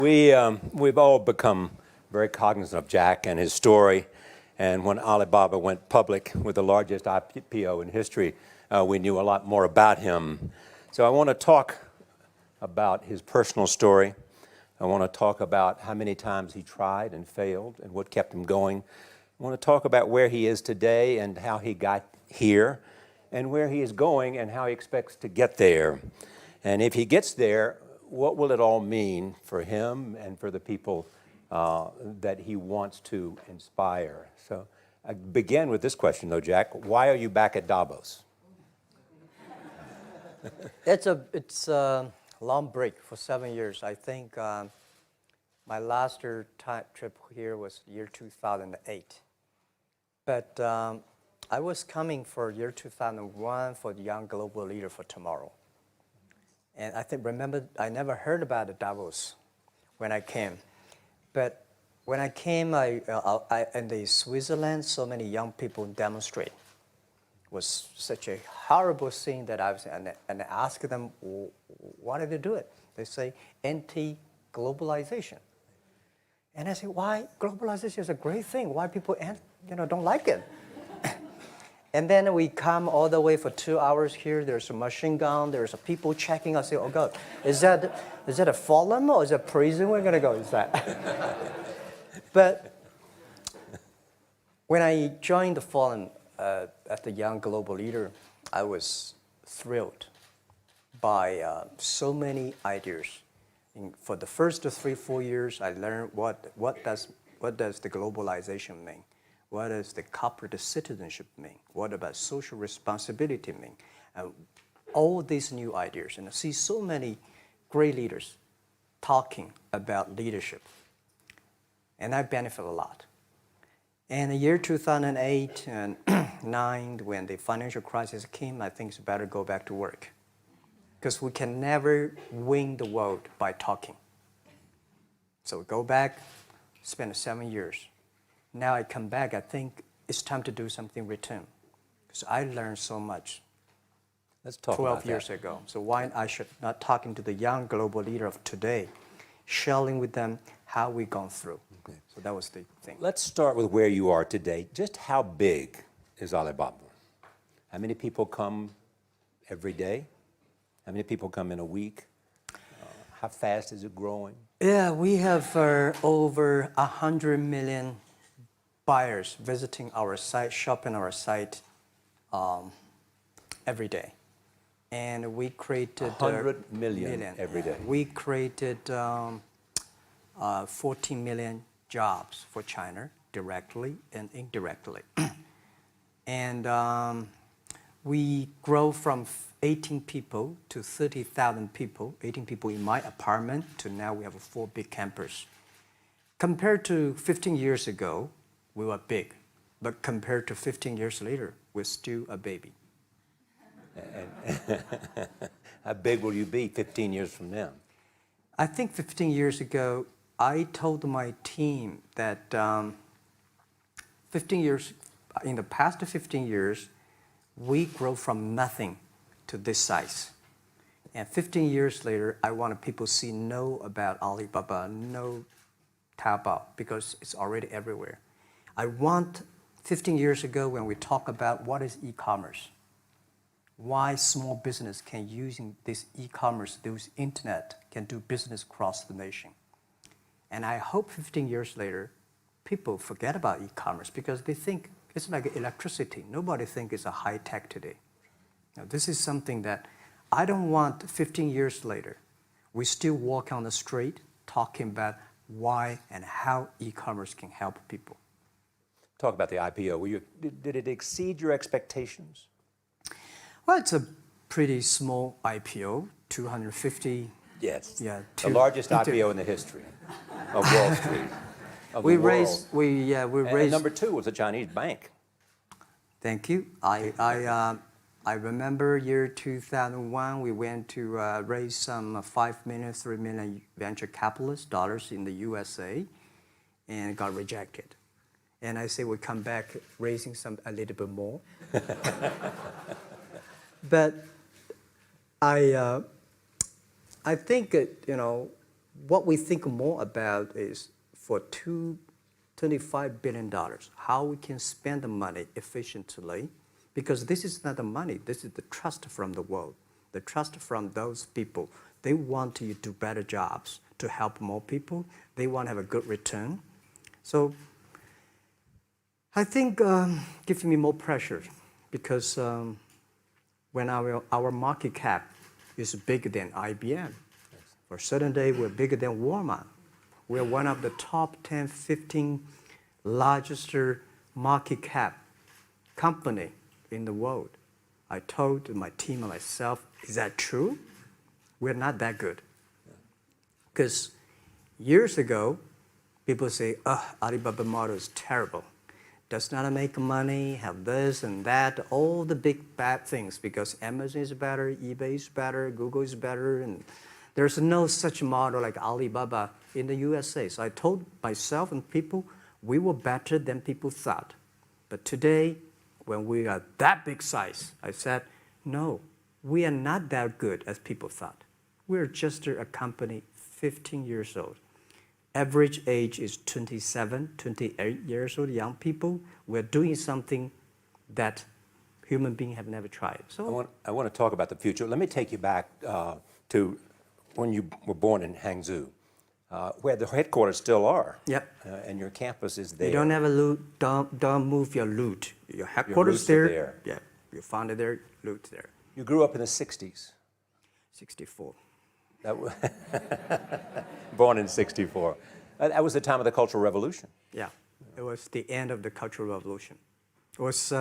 We've all become very cognizant of Jack and his story. And when Alibaba went public with the largest IPO in history, we knew a lot more about him. So I want to talk about his personal story. I want to talk about how many times he tried and failed and what kept him going. I want to talk about where he is today and how he got here, and where he is going and how he expects to get there. And if he gets there, what will it all mean for him and for the people that he wants to inspire? So I begin with this question, though, Jack. Why are you back at Davos? It's a long break for 7 years. I think my last trip here was year 2008. But I was coming for year 2001 for the Young Global Leader for Tomorrow. And remember, I never heard about the Davos when I came. But when I came, in the Switzerland, so many young people demonstrate. It was such a horrible scene that I was, and I asked them, why did they do it? They say, anti-globalization. And I say, why? Globalization is a great thing. Why people don't like it? And then we come all the way for 2 hours here. There's a machine gun. There's people checking. I say, oh God, is that a forum or is it a prison we're going to go? Is that? But when I joined the forum at the Young Global Leader, I was thrilled by so many ideas. For the first 3-4 years, I learned what does the globalization mean? What does the corporate citizenship mean? What about social responsibility mean? All these new ideas, and I see so many great leaders talking about leadership, and I benefit a lot. And the year 2008 and 2009, when the financial crisis came, I think it's better go back to work, because we can never win the world by talking. So go back, spend 7 years. Now I come back, I think it's time to do something return. Because I learned so much. Let's talk 12 years ago. So why I should not talking to the young global leader of today, sharing with them how we've gone through. Okay. So that was the thing. Let's start with where you are today. Just how big is Alibaba? How many people come every day? How many people come in a week? How fast is it growing? Yeah, we have over 100 million buyers visiting our site, shopping our site every day. And we created 100 million every day. We created 14 million jobs for China, directly and indirectly. And we grow from 18 people to 30,000 people, 18 people in my apartment, to now we have 4 big campus. Compared to 15 years ago, we were big, but compared to 15 years later, we're still a baby. How big will you be 15 years from now? I think 15 years ago, I told my team that in the past 15 years, we grow from nothing to this size. And 15 years later, I want people to know about Alibaba, know Taobao, because it's already everywhere. I want 15 years ago when we talk about what is e-commerce, why small business can using this e-commerce, this internet, can do business across the nation. And I hope 15 years later, people forget about e-commerce because they think it's like electricity. Nobody thinks it's a high tech today. Now, this is something that I don't want 15 years later, we still walk on the street talking about why and how e-commerce can help people. Talk about the IPO. Did it exceed your expectations? Well, it's a pretty small IPO, 250. Yes. Yeah. The largest IPO in the history of Wall Street. Of the world. We raised. And number 2 was a Chinese bank. Thank you. I remember year 2001. We went to raise some 5 million, 3 million venture capitalist dollars in the USA, and got rejected. And I say we come back raising a little bit more. But I think what we think more about is for $25 billion, how we can spend the money efficiently, because this is not the money, this is the trust from the world, the trust from those people. They want to do better jobs to help more people. They want to have a good return. So I think gives me more pressure because when our market cap is bigger than IBM, for a certain day we're bigger than Walmart. We're one of the top 10, 15 largest market cap company in the world. I told my team and myself, is that true? We're not that good. Because years ago, people say, Alibaba model is terrible. Does not make money, have this and that, all the big bad things, because Amazon is better, eBay is better, Google is better, and there's no such model like Alibaba in the USA. So I told myself and people, we were better than people thought. But today, when we are that big size, I said, no, we are not that good as people thought. We're just a company 15 years old. Average age is 27, 28 years old, young people. We're doing something that human beings have never tried. So I want to talk about the future. Let me take you back to when you were born in Hangzhou, where the headquarters still are. Yep. And your campus is there. You don't have a loot, don't move your loot. Your headquarters roots are there. there. Yeah, you found it there, loot there. You grew up in the 60s. 64. Born in 64. That was the time of the Cultural Revolution. Yeah, it was the end of the Cultural Revolution. It was,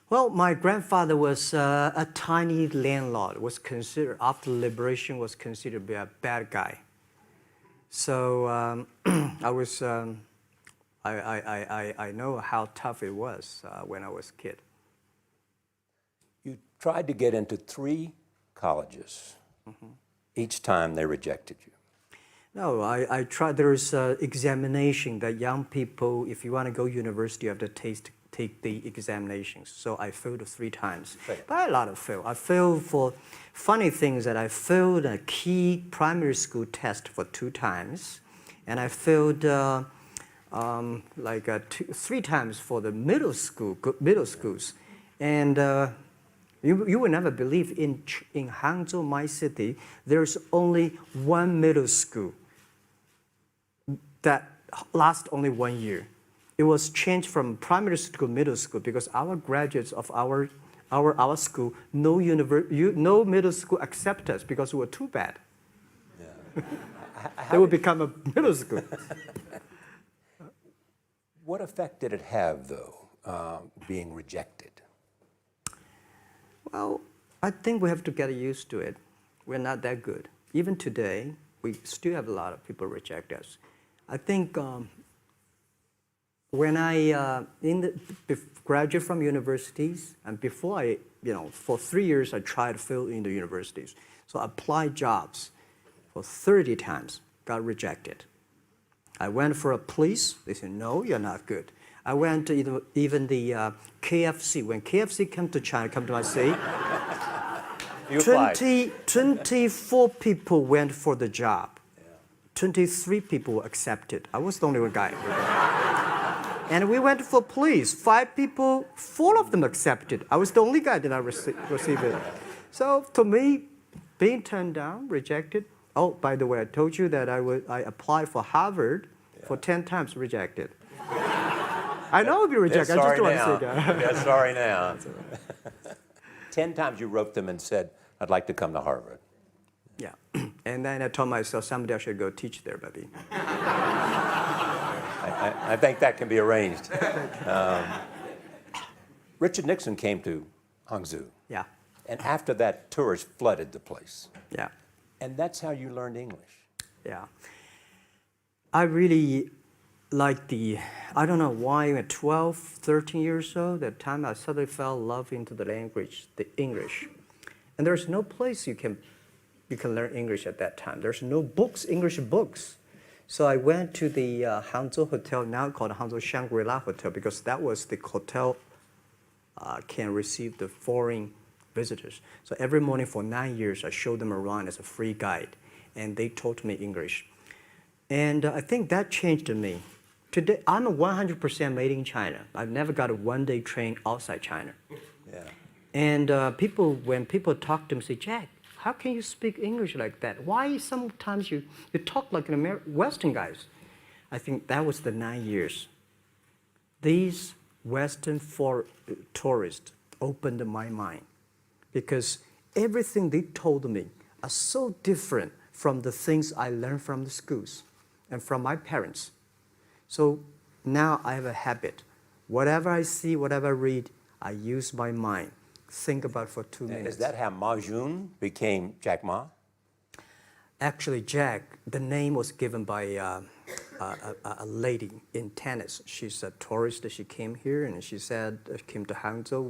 well, my grandfather was a tiny landlord, was considered, after liberation, was considered to be a bad guy. So I was, I know how tough it was when I was a kid. You tried to get into 3 colleges. Each time they rejected you. No, I tried. There's examination that young people, if you want to go university, you have to take the examinations. So I failed 3 times. Right. But a lot of fail. I failed for funny things that I failed a key primary school test for 2 times. And I failed 3 times for the middle schools. And you will never believe in Hangzhou, my city, there's only 1 middle school that lasts only 1 year. It was changed from primary school to middle school because our graduates of our school, no middle school accept us because we were too bad. Yeah. They would become a middle school. What effect did it have, though, being rejected? Well, I think we have to get used to it. We're not that good. Even today, we still have a lot of people reject us. I think when I graduated from universities, and before for 3 years, I tried to fill in the universities. So I applied jobs for 30 times, got rejected. I went for a police, they said, no, you're not good. I went to even the KFC. When KFC came to China, come to my city, 24 people went for the job. 23 people were accepted. I was the only one guy. And we went for police. 5 people, 4 of them accepted. I was the only guy that I received it. So to me, being turned down, rejected. Oh, by the way, I told you that I applied for Harvard for 10 times, rejected. I know I'll be rejected. I just don't want to say that. Yeah, sorry now. 10 times you wrote them and said, I'd like to come to Harvard. Yeah. And then I told myself, someday I should go teach there, buddy. I think that can be arranged. Richard Nixon came to Hangzhou. Yeah. And after that, tourists flooded the place. Yeah. And that's how you learned English. Yeah. I really like I don't know why, at 12, 13 years old, that time I suddenly fell in love into the language, the English. And there's no place you can learn English at that time. There's no books, English books. So I went to the Hangzhou Hotel, now called Hangzhou Shangri-La Hotel, because that was the hotel can receive the foreign visitors. So every morning for 9 years, I showed them around as a free guide. and they taught me English. And I think that changed me. Today, I'm a 100% made in China. I've never got a one-day train outside China. Yeah. And when people talk to me, say, Jack, how can you speak English like that? Why sometimes you talk like an Western guys? I think that was the 9 years. These Western tourists opened my mind because everything they told me are so different from the things I learned from the schools and from my parents. So now I have a habit. Whatever I see, whatever I read, I use my mind. Think about for 2 minutes. Is that how Ma Jun became Jack Ma? Actually, Jack, the name was given by a lady in tennis. She's a tourist. She came here and she said, came to Hangzhou.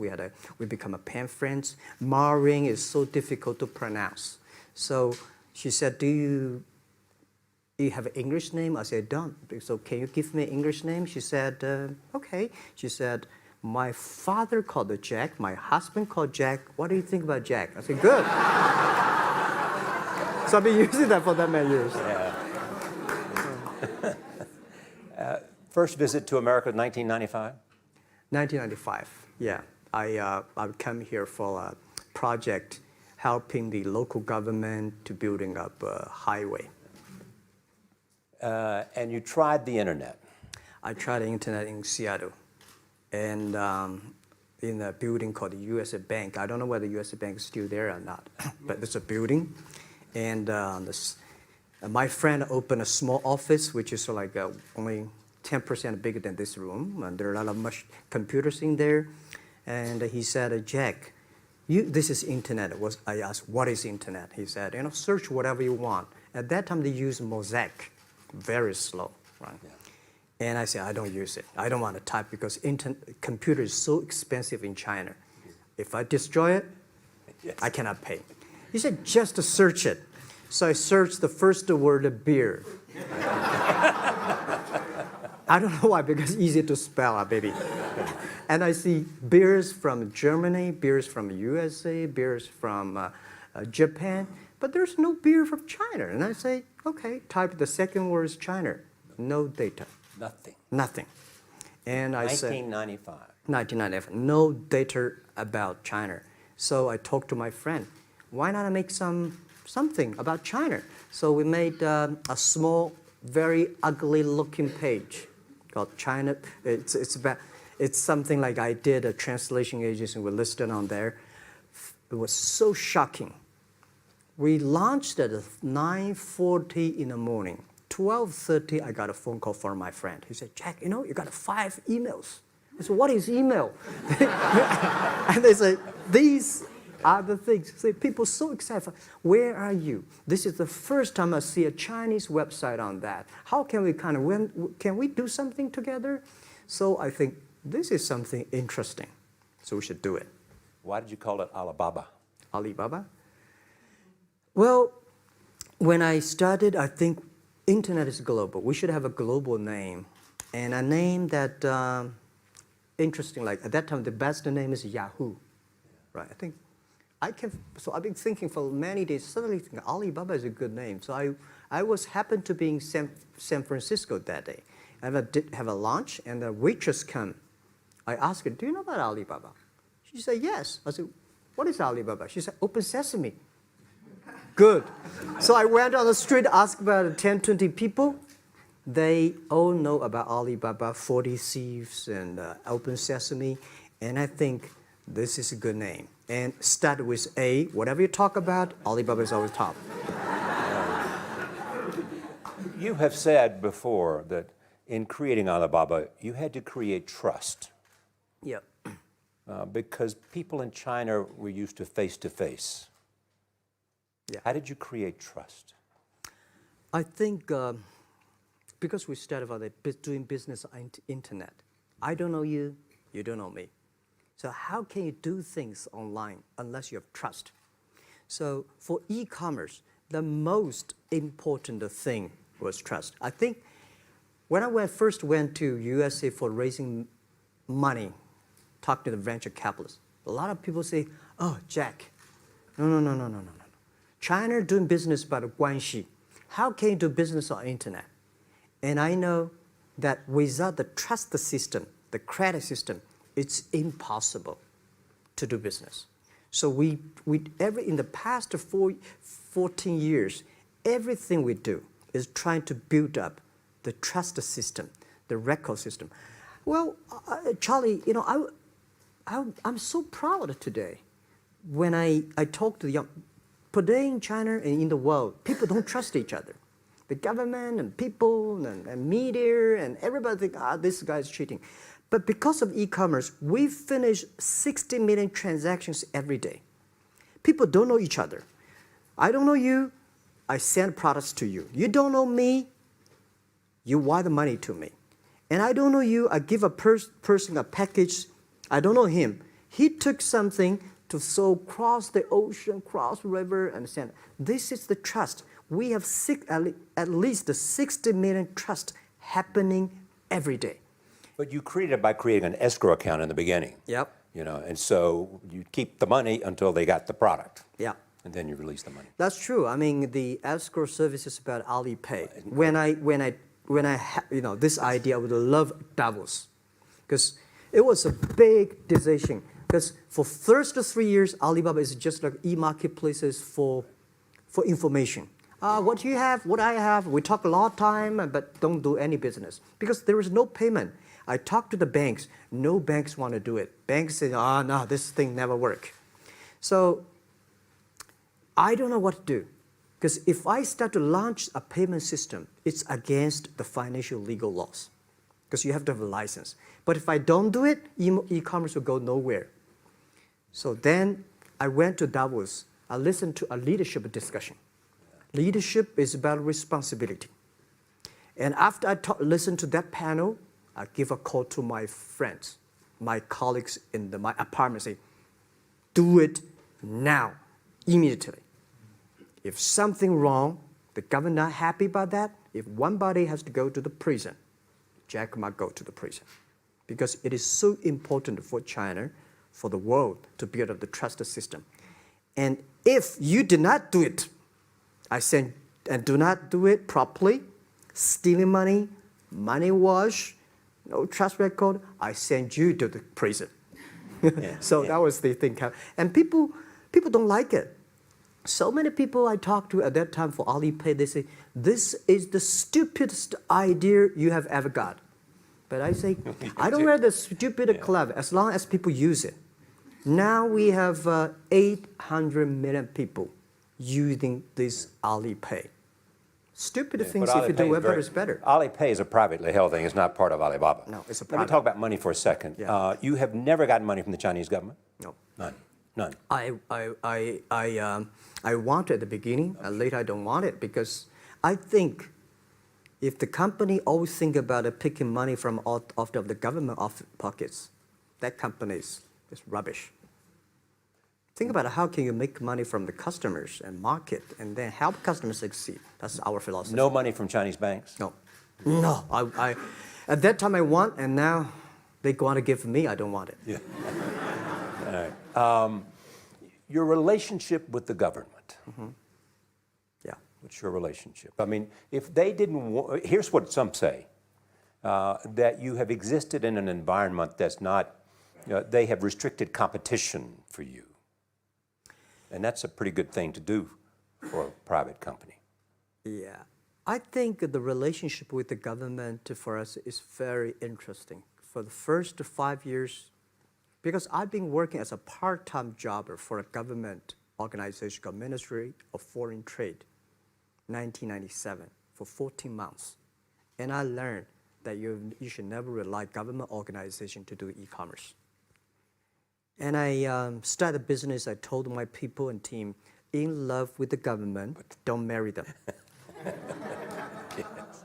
We become a pen friends. Ma Ring is so difficult to pronounce. So she said, do you have an English name? I said, don't. So can you give me an English name? She said, okay. She said, my father called it Jack. My husband called Jack. What do you think about Jack? I said, good. So I've been using that for that many years. Yeah. First visit to America, 1995? 1995, yeah. I came here for a project helping the local government to building up a highway. And you tried the internet. I tried the internet in Seattle and in a building called the U.S. Bank. I don't know whether the U.S. Bank is still there or not, but there's a building. And my friend opened a small office, which is like only 10% bigger than this room. And there are a lot of computers in there. And he said, Jack, this is internet. I asked, what is internet? He said, search whatever you want. At that time, they used Mosaic, very slow, right? Yeah. And I said, I don't use it. I don't want to type because computer is so expensive in China. If I destroy it, yes, I cannot pay. He said, just to search it. So I searched the first word, beer. I don't know why, because it's easy to spell, baby. And I see beers from Germany, beers from USA, beers from Japan, but there's no beer from China. And I say, okay, type the second word is China. No data. Nothing. Nothing. And I said, 1995. 1995, no data about China. So I talked to my friend, why not make something about China? So we made a small, very ugly looking page called China. It's something like I did a translation agency, we listed on there. It was so shocking. We launched at 9:40 in the morning. 12:30, I got a phone call from my friend. He said, Jack, you got 5 emails. I said, what is email? And they said, these are the things. So people so excited. Where are you? This is the first time I see a Chinese website on that. How can we can we do something together? So I think this is something interesting. So we should do it. Why did you call it Alibaba? Alibaba? Well, when I started, I think internet is global. We should have a global name. And a name that, interesting, like at that time, the best name is Yahoo. Right, so I've been thinking for many days, suddenly thinking Alibaba is a good name. So I happened to be in San Francisco that day. I did have a lunch, and the waitress came. I asked her, do you know about Alibaba? She said, yes. I said, what is Alibaba? She said, Open Sesame. Good. So I went on the street, asked about 10, 20 people. They all know about Alibaba, 40 Thieves, and Open Sesame. And I think this is a good name. And start with A. Whatever you talk about, Alibaba is always top. You have said before that in creating Alibaba, you had to create trust. Yep. Because people in China were used to face-to-face. Yeah. How did you create trust? I think because we started about doing business on the internet. I don't know you, you don't know me. So how can you do things online unless you have trust? So for e-commerce, the most important thing was trust. I think when I first went to USA for raising money, talking to the venture capitalists, a lot of people say, oh, Jack, no. China doing business about 关系. how can you do business on internet? And I know that without the trust system, the credit system, it's impossible to do business. So in the past 14 years, everything we do is trying to build up the trust system, the record system. Well, Charlie, I'm so proud today when I talk to the young. Today in China and in the world, people don't trust each other. The government and people and media and everybody think, this guy's cheating. But because of e-commerce, we finish 60 million transactions every day. People don't know each other. I don't know you, I send products to you. You don't know me, you wire the money to me. And I don't know you, I give a person a package, I don't know him. He took something to cross the ocean, cross river, and send. This is the trust. We have at least 60 million trust happening every day. But you created it by creating an escrow account in the beginning. Yep. And so you keep the money until they got the product. Yeah. And then you release the money. That's true. I mean, the escrow service is about Alipay. This idea, I would love Davos, because it was a big decision. Because for first 3 years, Alibaba is just like e-marketplaces for information. What you have, what I have, we talk a lot of time, but don't do any business. Because there is no payment. I talk to the banks, no banks want to do it. Banks say, no, this thing never work. So I don't know what to do. Because if I start to launch a payment system, it's against the financial legal laws. Because you have to have a license. But if I don't do it, e-commerce will go nowhere. So then I went to Davos. I listened to a leadership discussion. Leadership is about responsibility. And after I listened to that panel, I give a call to my friends, my colleagues in my apartment, say, do it now, immediately. If something wrong, the government not happy about that, if one body has to go to the prison, Jack might go to the prison. Because it is so important for China, for the world, to build up the trust system. And if you do not do it, and do not do it properly, stealing money, money wash, no trust record, I send you to the prison. That was the thing. And people don't like it. So many people I talked to at that time for Alipay, they say, this is the stupidest idea you have ever got. But I say, I don't wear the stupid club as long as people use it. Now we have 800 million people using this Alipay. Stupid things, if you do it better, is better. Alipay is a privately held thing. It's not part of Alibaba. No, it's a private. private. Let me talk about money for a second. Yeah. You have never gotten money from the Chinese government? No. None. I want it at the beginning, and later I don't want it, because I think if the company always think about picking money from out of the government pockets, that company is rubbish. Think about how can you make money from the customers and market and then help customers succeed. That's our philosophy. No money from Chinese banks? No. I at that time I want, and now they want to give me, I don't want it. Yeah. All right. Your relationship with the government. Mm-hmm. Yeah. What's your relationship? I mean, if they didn't, here's what some say, that you have existed in an environment that's not, they have restricted competition for you. And that's a pretty good thing to do for a private company. Yeah. I think the relationship with the government for us is very interesting. For the first 5 years, because I've been working as a part-time jobber for a government organization called Ministry of Foreign Trade, 1997, for 14 months. And I learned that you should never rely on government organization to do e-commerce. And I started a business. I told my people and team, in love with the government, don't marry them. Yes.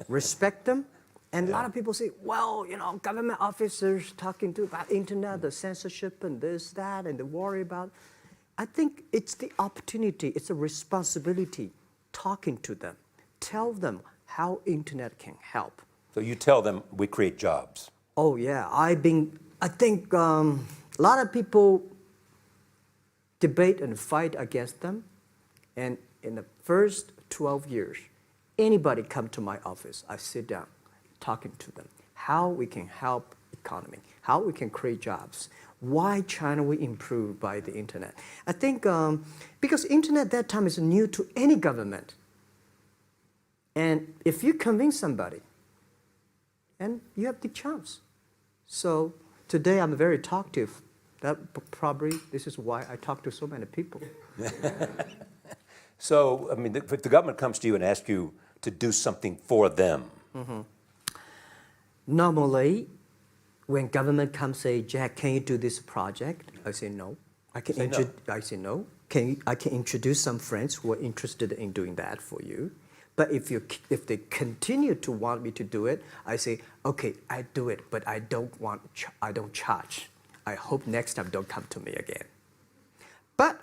Respect them. And a lot of people say, well, government officers talking about internet, the censorship and this, that, and they worry about. I think it's the opportunity, it's a responsibility talking to them. Tell them how internet can help. So you tell them we create jobs. Oh yeah, I think a lot of people debate and fight against them. And in the first 12 years, anybody come to my office, I sit down, talking to them, how we can help economy, how we can create jobs, why China will improve by the internet. I think because internet at that time is new to any government. And if you convince somebody, and you have the chance. So today I'm very talkative. That probably, this is why I talk to so many people. So, I mean, if the government comes to you and asks you to do something for them. Normally, when government comes say, Jack, can you do this project? I say no. I say no. I can introduce some friends who are interested in doing that for you. But if they continue to want me to do it, I say, okay, I do it, but I don't charge. I hope next time don't come to me again. But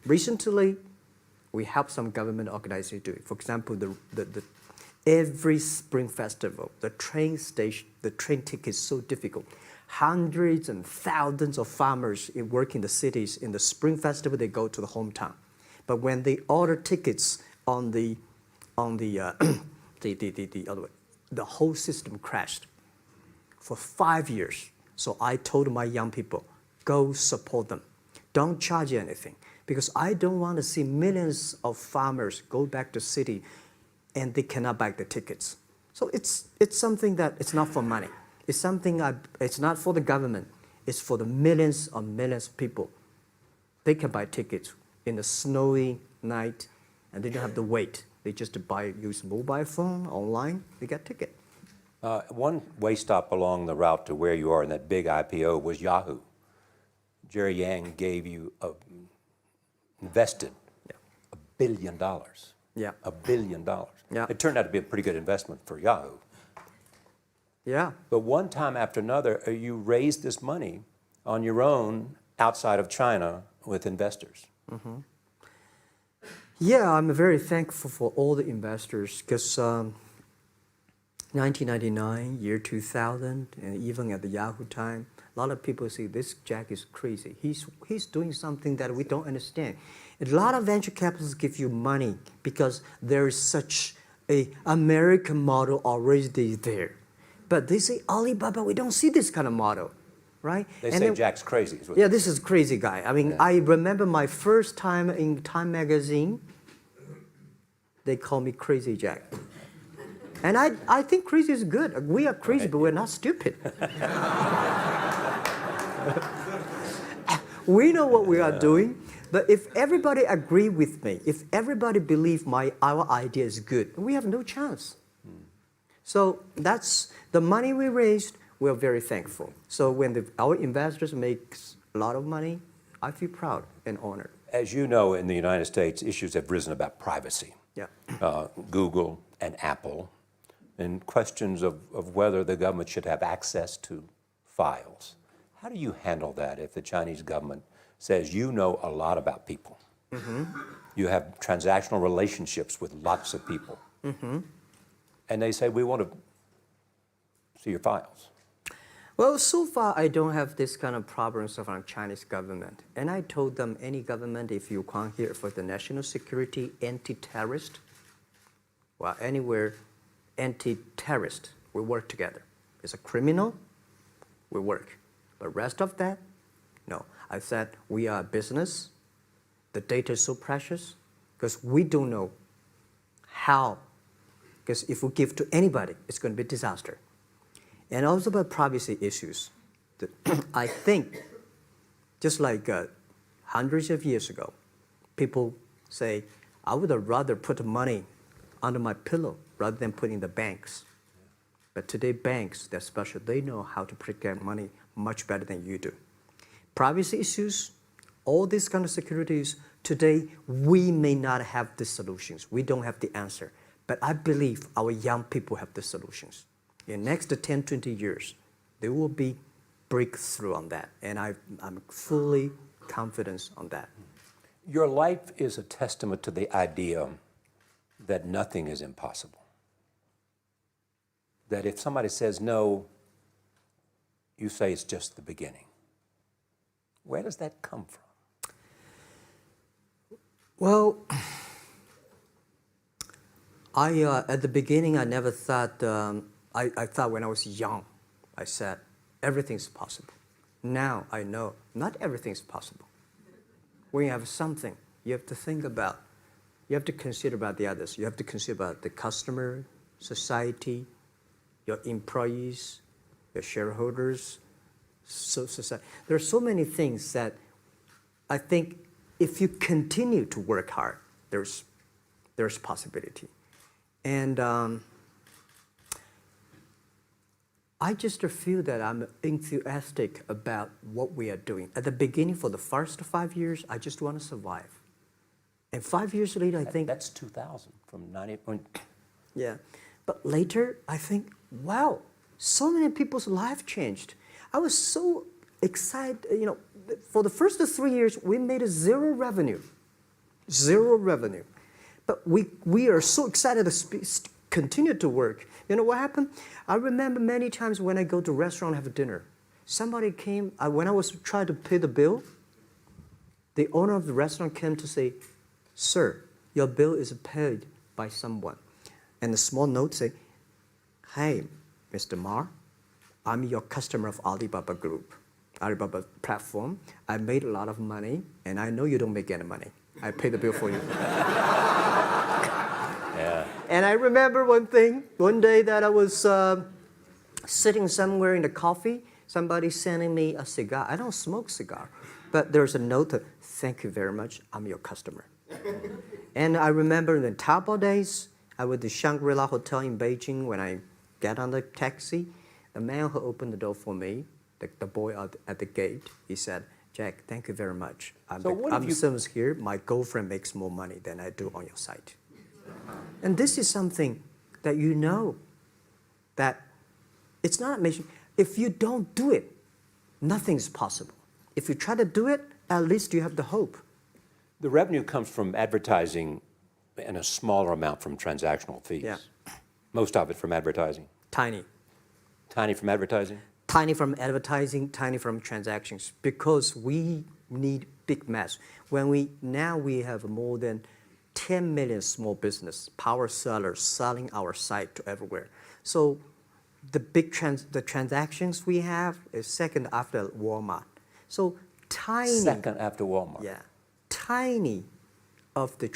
recently, we help some government organizations do it. For example, every Spring Festival, the train ticket is so difficult. Hundreds and thousands of farmers work in the cities. In the Spring Festival, they go to the hometown. But when they order tickets on the whole system crashed for 5 years. So I told my young people, go support them. Don't charge anything. Because I don't want to see millions of farmers go back to city and they cannot buy the tickets. So it's something that it's not for money. It's something it's not for the government. It's for the millions of people. They can buy tickets in a snowy night and they don't have to wait. They just use mobile phone, online, they get ticket. One way stop along the route to where you are in that big IPO was Yahoo. Jerry Yang gave you invested $1 billion. Yeah. $1 billion. Yeah. It turned out to be a pretty good investment for Yahoo. Yeah. But one time after another, you raised this money on your own outside of China with investors. Yeah, I'm very thankful for all the investors because 1999, year 2000, and even at the Yahoo time, a lot of people say this Jack is crazy. He's doing something that we don't understand. A lot of venture capitalists give you money because there is such a American model already there. But they say, Alibaba, we don't see this kind of model, right? They say Jack's crazy. Yeah, this is crazy guy. I mean, I remember my first time in Time magazine, they call me Crazy Jack. And I think crazy is good. We are crazy, but we're not stupid. We know what we are doing, but if everybody agree with me, if everybody believe our idea is good, we have no chance. So that's the money we raised. We're very thankful. So when our investors make a lot of money, I feel proud and honored. As you know, in the United States, issues have risen about privacy. Yeah. Google and Apple, and questions of whether the government should have access to files. How do you handle that if the Chinese government says you know a lot about people? You have transactional relationships with lots of people. And they say, we want to see your files. Well, so far I don't have this kind of problems from Chinese government. And I told them, any government, if you come here for the national security, anti-terrorist, well, anywhere, anti-terrorist, we work together. It's a criminal, we work. But rest of that, no. I said, we are a business. The data is so precious because we don't know how. Because if we give to anybody, it's going to be a disaster. And also about privacy issues. I think, just like hundreds of years ago, people say, I would rather put money under my pillow rather than put in the banks. But today, banks, they're special. They know how to protect money much better than you do. Privacy issues, all these kind of securities, today, we may not have the solutions. We don't have the answer. But I believe our young people have the solutions. In the next 10, 20 years, there will be breakthrough on that. And I'm fully confident on that. Your life is a testament to the idea that nothing is impossible. That if somebody says no, you say it's just the beginning. Where does that come from? Well, At the beginning, I never thought, I thought when I was young, I said, everything's possible. Now I know not everything's possible. When you have something, you have to think about, you have to consider about the others. You have to consider about the customer, society, your employees, your shareholders, society. There are so many things that I think if you continue to work hard, there's possibility. And I just feel that I'm enthusiastic about what we are doing. At the beginning, for the first 5 years, I just want to survive. And 5 years later, I think... That's 2000, from 90... Yeah. But later, I think, wow, so many people's life changed. I was so excited, for the first 3 years, we made zero revenue. Zero revenue. But we are so excited to continue to work. You know what happened? I remember many times when I go to restaurant have dinner, somebody came, when I was trying to pay the bill, the owner of the restaurant came to say, "Sir, your bill is paid by someone." And the small note say, "Hey, Mr. Ma, I'm your customer of Alibaba Group, Alibaba platform. I made a lot of money, and I know you don't make any money. I pay the bill for you." Yeah. And I remember one day that I was sitting somewhere in the coffee, somebody sending me a cigar. I don't smoke cigar, but there's a note, "Thank you very much, I'm your customer." And I remember in the Taobao days, I was at the Shangri-La Hotel in Beijing. When I get on the taxi, the man who opened the door for me, the boy at the gate, he said, "Jack, thank you very much. I'm the service here. My girlfriend makes more money than I do on your site." And this is something that you know that it's not amazing. If you don't do it, nothing's possible. If you try to do it, at least you have the hope. The revenue comes from advertising and a smaller amount from transactional fees. Yeah. Most of it from advertising. Tiny. Tiny from advertising? Tiny from advertising, tiny from transactions, because we need big mass. Now we have more than 10 million small business power sellers selling our site to everywhere. So the the transactions we have is second after Walmart. So tiny. Second after Walmart. Yeah, tiny of the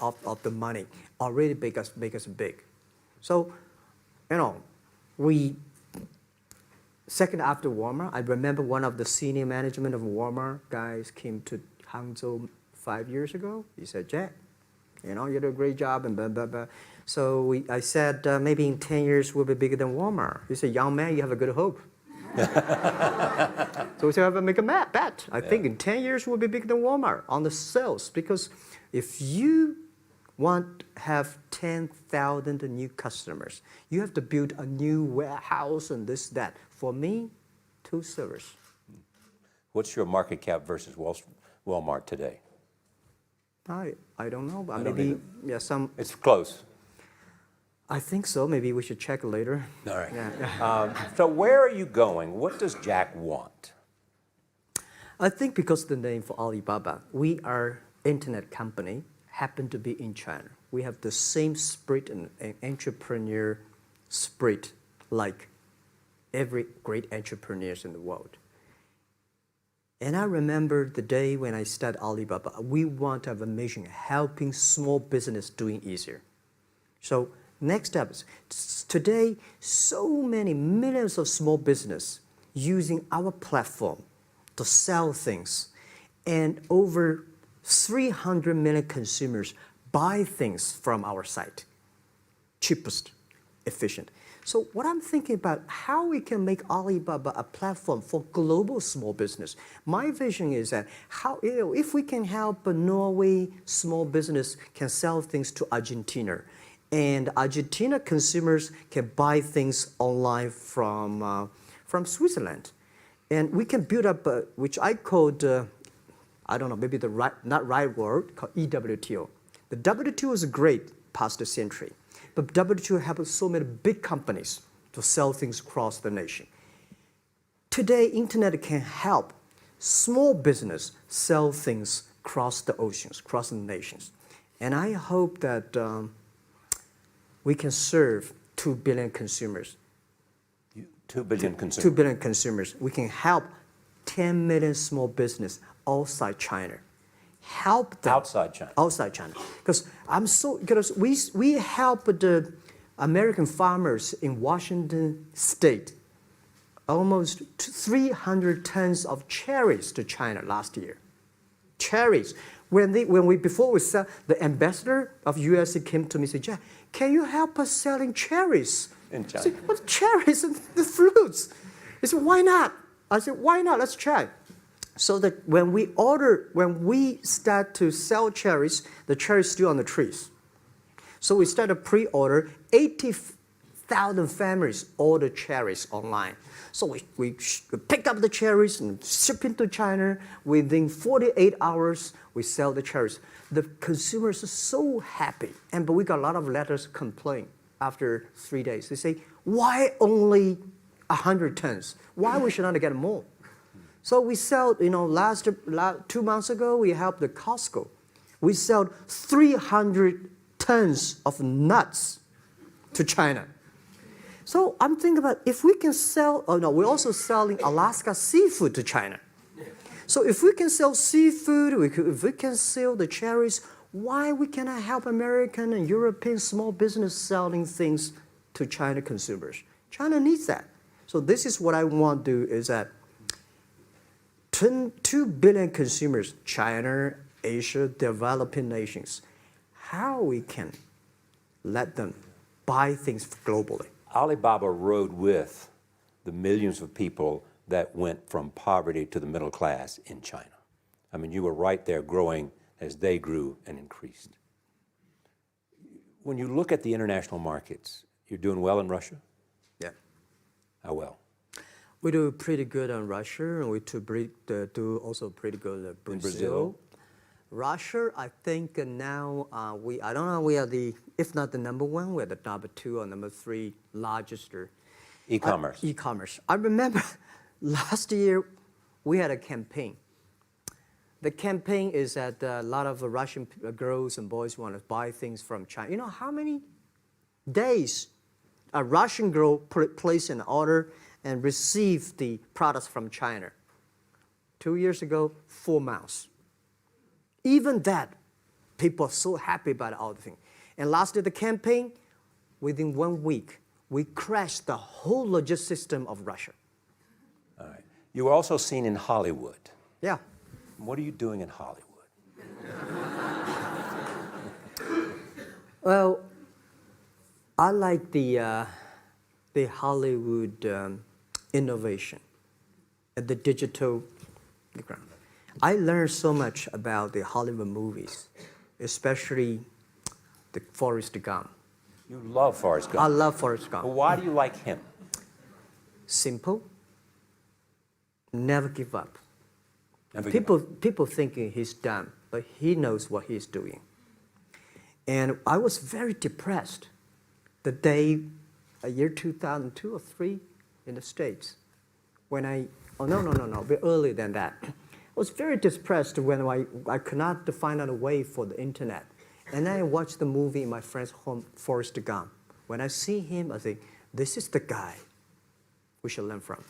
of the money already make us big. So, we second after Walmart. I remember one of the senior management of Walmart guys came to Hangzhou 5 years ago. He said, "Jack, you do a great job," and blah, blah, blah. So I said, maybe in 10 years we'll be bigger than Walmart. He said, "Young man, you have a good hope." So we said, make a bet. I think in 10 years we'll be bigger than Walmart on the sales. Because if you want to have 10,000 new customers, you have to build a new warehouse and this, that. For me, 2 servers. What's your market cap versus Walmart today? I don't know, but I don't maybe either. It's close. I think so. Maybe we should check later. All right. Yeah. So where are you going? What does Jack want? I think because of the name for Alibaba, we are internet company, happen to be in China. We have the same spirit and entrepreneur spirit like every great entrepreneurs in the world. And I remember the day when I started Alibaba, we want to have a mission helping small business doing easier. So next step is today, so many millions of small business using our platform to sell things, and over 300 million consumers buy things from our site. Cheapest, efficient. So what I'm thinking about, how we can make Alibaba a platform for global small business. My vision is that if we can help a Norway small business can sell things to Argentina, and Argentina consumers can buy things online from Switzerland, and we can build up which I called I don't know, maybe not right word, called EWTO. The WTO is great past the century, but WTO helps so many big companies to sell things across the nation. Today, internet can help small business sell things across the oceans, across the nations. And I hope that we can serve 2 billion consumers. 2 billion 2 consumers. billion consumers. We can help 10 million small business outside China. Help them. Outside China. Outside China. Because we help the American farmers in Washington State almost 300 tons of cherries to China last year. Cherries. Before we sell, the ambassador of USA came to me and said, Jack, can you help us selling cherries? In China. I said, what cherries and the fruits? He said, why not? I said, why not? Let's try. So that when we start to sell cherries, the cherries still on the trees. So we start a pre-order, 80,000 families order cherries online. So we pick up the cherries and ship into China. Within 48 hours, we sell the cherries. The consumers are so happy. But we got a lot of letters complaint after 3 days. They say, why only 100 tons? Why we should not get more? So we sell, 2 months ago, we helped the Costco. We sold 300 tons of nuts to China. So I'm thinking about if we can sell, we're also selling Alaska seafood to China. So if we can sell seafood, if we can sell the cherries, why we cannot help American and European small business selling things to China consumers? China needs that. So this is what I want to do is that 2 billion consumers, China, Asia, developing nations, how we can let them buy things globally. Alibaba rode with the millions of people that went from poverty to the middle class in China. I mean, you were right there growing as they grew and increased. When you look at the international markets, you're doing well in Russia? Yeah. How well? We do pretty good on Russia, and we do also pretty good at Brazil. In Brazil? Russia, I think now I don't know, we are if not the number one, we're the number 2 or number 3 largest. E-commerce. E-commerce. I remember last year we had a campaign. The campaign is that a lot of Russian girls and boys want to buy things from China. You know how many days a Russian girl placed an order and received the products from China? 2 years ago, 4 months. Even that, people are so happy about all the thing. And last year, the campaign, within 1 week, we crashed the whole logistics system of Russia. All right. You were also seen in Hollywood. Yeah. What are you doing in Hollywood? Well, I like the Hollywood innovation at the digital background. I learned so much about the Hollywood movies, especially the Forrest Gump. You love Forrest Gump. I love Forrest Gump. Well, why do you like him? Simple. Never give up. Never give up. People thinking he's dumb, but he knows what he's doing. And I was very depressed the day, year 2002 or 3 in the States, when a bit earlier than that. I was very depressed when I could not find out a way for the internet. And then I watched the movie in my friend's home, Forrest Gump. When I see him, I think, this is the guy we should learn from.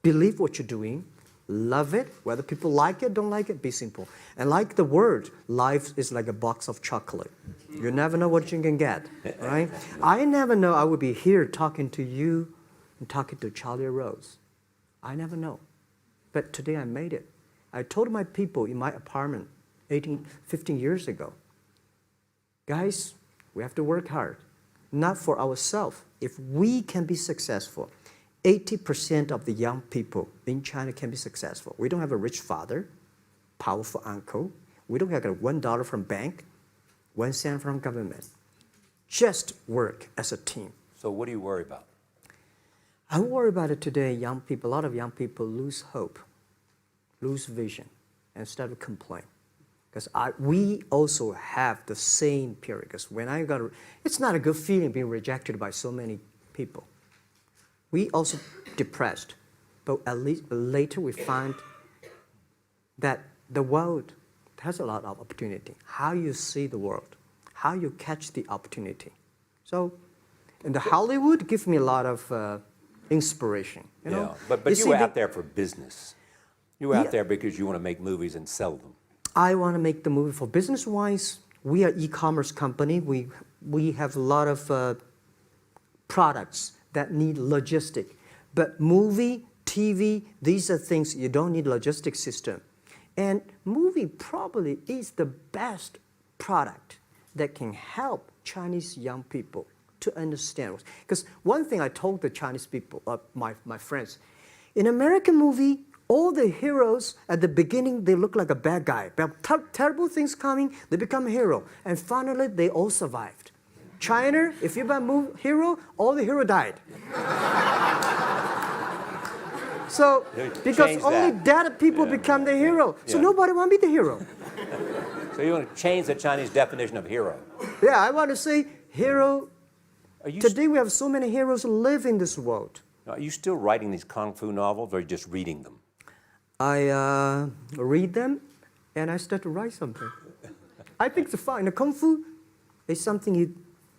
Believe what you're doing, love it, whether people like it, don't like it, be simple. And like the word, life is like a box of chocolate. You never know what you can get, right? I never know I would be here talking to you and talking to Charlie Rose. I never know. But today I made it. I told my people in my apartment 15 years ago, guys, we have to work hard, not for ourselves. If we can be successful, 80% of the young people in China can be successful. We don't have a rich father, powerful uncle. We don't have $1 from bank, 1 cent from government. Just work as a team. So what do you worry about? I worry about it today. Young people, a lot of young people lose hope, lose vision, and start to complain. Because we also have the same period. Because when it's not a good feeling being rejected by so many people. We also depressed, but at least later we find that the world has a lot of opportunity. How you see the world, how you catch the opportunity. So, and the Hollywood gives me a lot of inspiration. You know? But you were out there for business. You were out there because you want to make movies and sell them. I want to make the movie for business-wise. We are e-commerce company. We have a lot of products that need logistic. But movie, TV, these are things you don't need logistic system. And movie probably is the best product that can help Chinese young people to understand. Because one thing I told the Chinese people, my friends, in American movie, all the heroes at the beginning, they look like a bad guy. Terrible things coming, they become a hero. And finally, they all survived. China, if you're a hero, all the hero died. So, because only dead people become the hero. So nobody want to be the hero. So you want to change the Chinese definition of hero? Yeah, I want to say hero. Today we have so many heroes who live in this world. Are you still writing these kung fu novels, or are you just reading them? I read them, and I start to write something. I think it's fun. The kung fu is something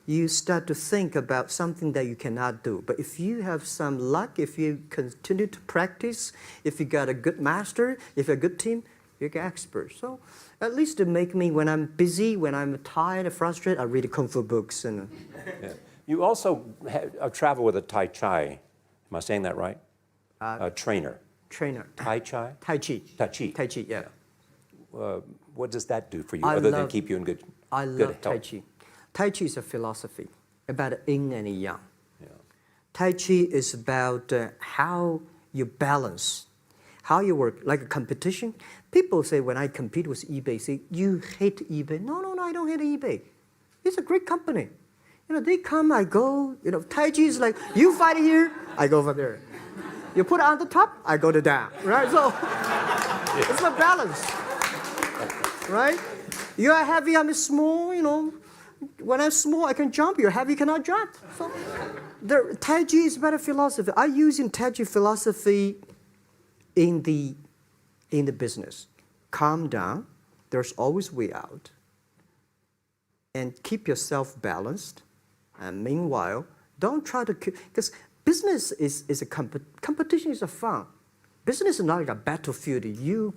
you start to think about something that you cannot do. But if you have some luck, if you continue to practice, if you got a good master, if you're a good team, you're an expert. So at least to make me, when I'm busy, when I'm tired or frustrated, I read the kung fu books. And You also travel with a Tai Chi. Am I saying that right? A trainer. Tai Chi? Tai Chi. Tai Chi. Tai Chi, yeah. What does that do for you, other than keep you in good health? I love Tai Chi. Tai Chi is a philosophy about yin and yang. Yeah. Tai Chi is about how you balance, how you work, like a competition. People say when I compete with eBay, say, you hate eBay. No, I don't hate eBay. It's a great company. You know, they come, I go. You know, Tai Chi is like, you fight here, I go over there. You put it on the top, I go to down, right? So it's a balance, right? You are heavy, I'm small, you know. When I'm small, I can jump. You're heavy, you cannot jump. So the Tai Chi is about a philosophy. I use in Tai Chi philosophy in the business. Calm down. There's always way out. And keep yourself balanced. And meanwhile, don't try to, because business is a competition is a fun. Business is not like a battlefield. You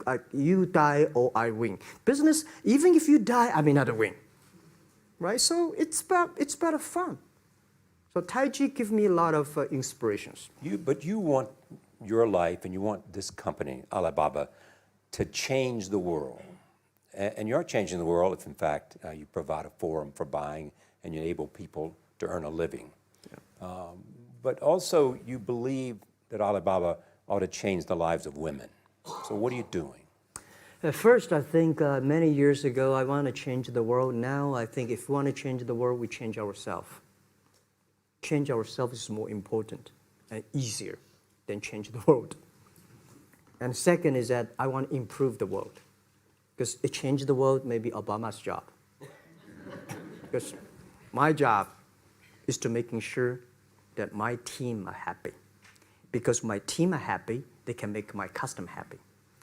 die or I win. Business, even if you die, I may not win. Right? So it's about fun. So Tai Chi gives me a lot of inspirations. But you want your life and you want this company, Alibaba, to change the world. And you're changing the world if, in fact, you provide a forum for buying and you enable people to earn a living. Yeah. But also, you believe that Alibaba ought to change the lives of women. So what are you doing? At first, I think many years ago, I want to change the world. Now, I think if we want to change the world, we change ourselves. Change ourselves is more important and easier than change the world. And second is that I want to improve the world. Because it changed the world, maybe Obama's job. Because my job is to making sure that my team are happy. Because my team are happy, they can make my customer happy.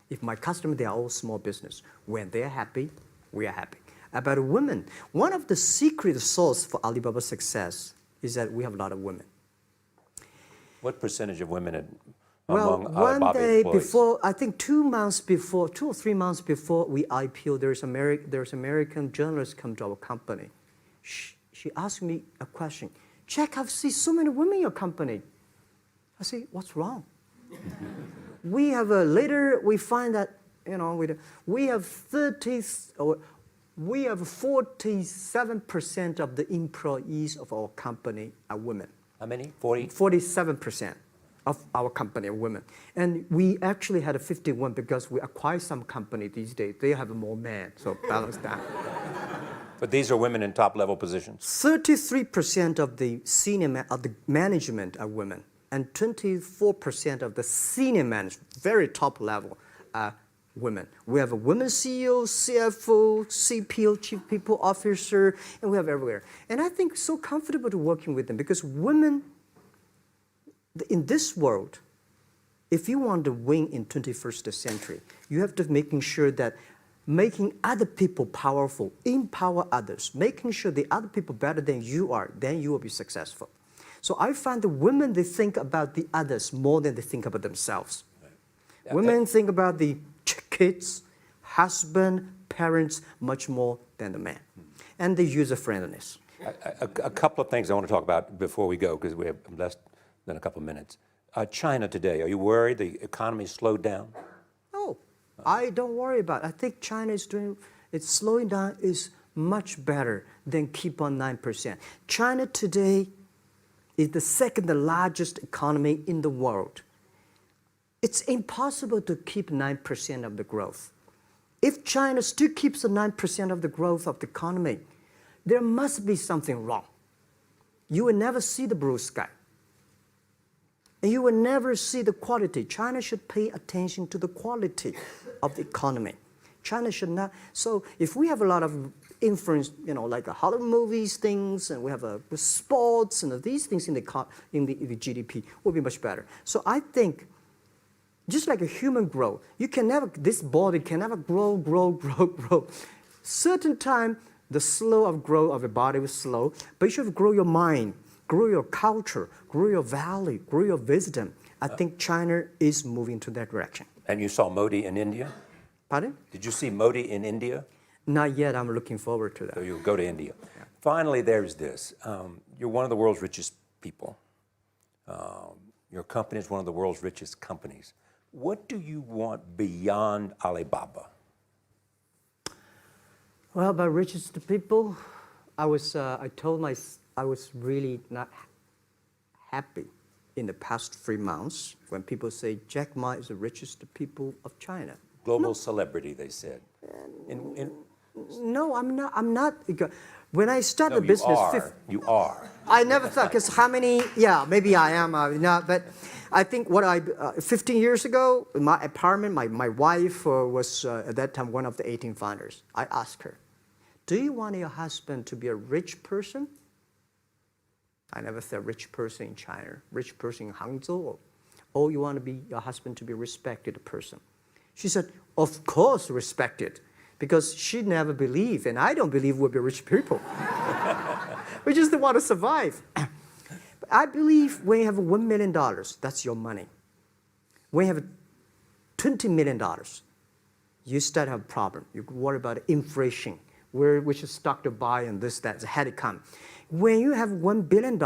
If my customer, they are all small business. When they're happy, we are happy. About women, one of the secret source for Alibaba's success is that we have a lot of women. What percentage of women Well, among one Alibaba day employees? before, I think 2 or 3 months before we IPO, there's American journalist come to our company. She asked me a question. Jack, I've seen so many women in your company. I say, what's wrong? We have later we find that we have 47% of the employees of our company are women. How many? 40? 47% of our company are women. And we actually had a 51 because we acquired some company these days. They have more men, so balance that. But these are women in top-level positions? 33% of the management are women, and 24% of the senior management, very top level, are women. We have a women CEO, CFO, CPO, Chief People Officer, and we have everywhere. And I think so comfortable to working with them because women, in this world, if you want to win in 21st century, you have to making sure that making other people powerful, empower others, making sure the other people better than you are, then you will be successful. So I find the women, they think about the others more than they think about themselves. Right. Yeah, women think about the kids, husband, parents much more than the man. And the user-friendliness. A couple of things I want to talk about before we go, because we have less than a couple of minutes. China today, are you worried the economy slowed down? No, I don't worry about it. I think China is doing, it's slowing down is much better than keep on 9%. China today is the second largest economy in the world. It's impossible to keep 9% of the growth. If China still keeps the 9% of the growth of the economy, there must be something wrong. You will never see the blue sky. And you will never see the quality. China should pay attention to the quality of the economy. China should not. So if we have a lot of influence, like Hollywood movies, things, and we have sports and these things in the GDP, will be much better. So I think, just like a human growth, this body can never grow. Certain time, the slow of growth of the body was slow, but you should grow your mind, grow your culture, grow your value, grow your wisdom. I think China is moving to that direction. And you saw Modi in India? Pardon? Did you see Modi in India? Not yet. I'm looking forward to that. So you'll go to India. Yeah. Finally, there's this. You're one of the world's richest people. Your company is one of the world's richest companies. What do you want beyond Alibaba? Well, by richest people, I was really not happy in the past 3 months when people say Jack Ma is the richest people of China. Global celebrity, they said. No, I'm not. When I started business, you are. I never thought, because maybe I am, but I think 15 years ago, in my apartment, my wife was at that time one of the 18 founders. I asked her, do you want your husband to be a rich person? I never said rich person in China, rich person in Hangzhou, or you want your husband to be a respected person? She said, of course respected, because she never believed, and I don't believe we'll be rich people. We just want to survive. But I believe when you have $1 million, that's your money. When you have $20 million, you start to have a problem. You worry about inflation, which stock to buy and this, that, had to come. When you have $1 billion,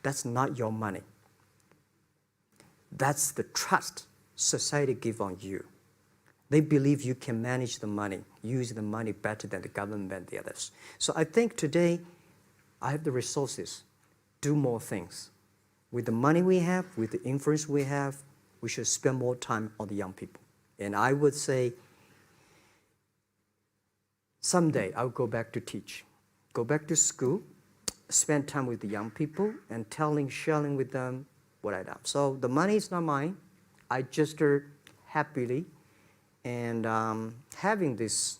that's not your money. That's the trust society gives on you. They believe you can manage the money, use the money better than the government and the others. So I think today, I have the resources, do more things. With the money we have, with the influence we have, we should spend more time on the young people. And I would say, someday I'll go back to teach. Go back to school, spend time with the young people, and sharing with them what I've done. So the money is not mine. I just happily and having these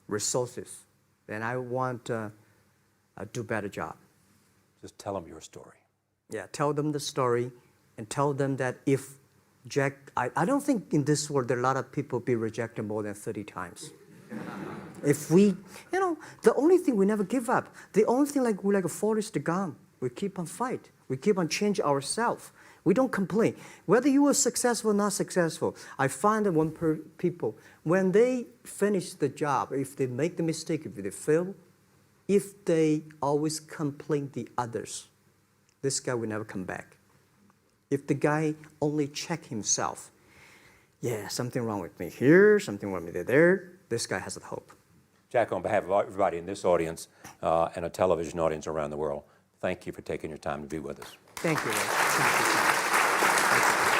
resources, then I want to do a better job. Just tell them your story. Yeah, tell them the story and tell them that if Jack, I don't think in this world there are a lot of people be rejected more than 30 times. If we, the only thing we never give up, the only thing we're like a Forrest Gump, we keep on fight, we keep on changing ourselves. We don't complain. Whether you are successful or not successful, I find that people, when they finish the job, if they make the mistake, if they fail, if they always complain the others, this guy will never come back. If the guy only check himself, something wrong with me here, something wrong with me there, this guy has a hope. Jack, on behalf of everybody in this audience and a television audience around the world, thank you for taking your time to be with us. Thank you. Thank you.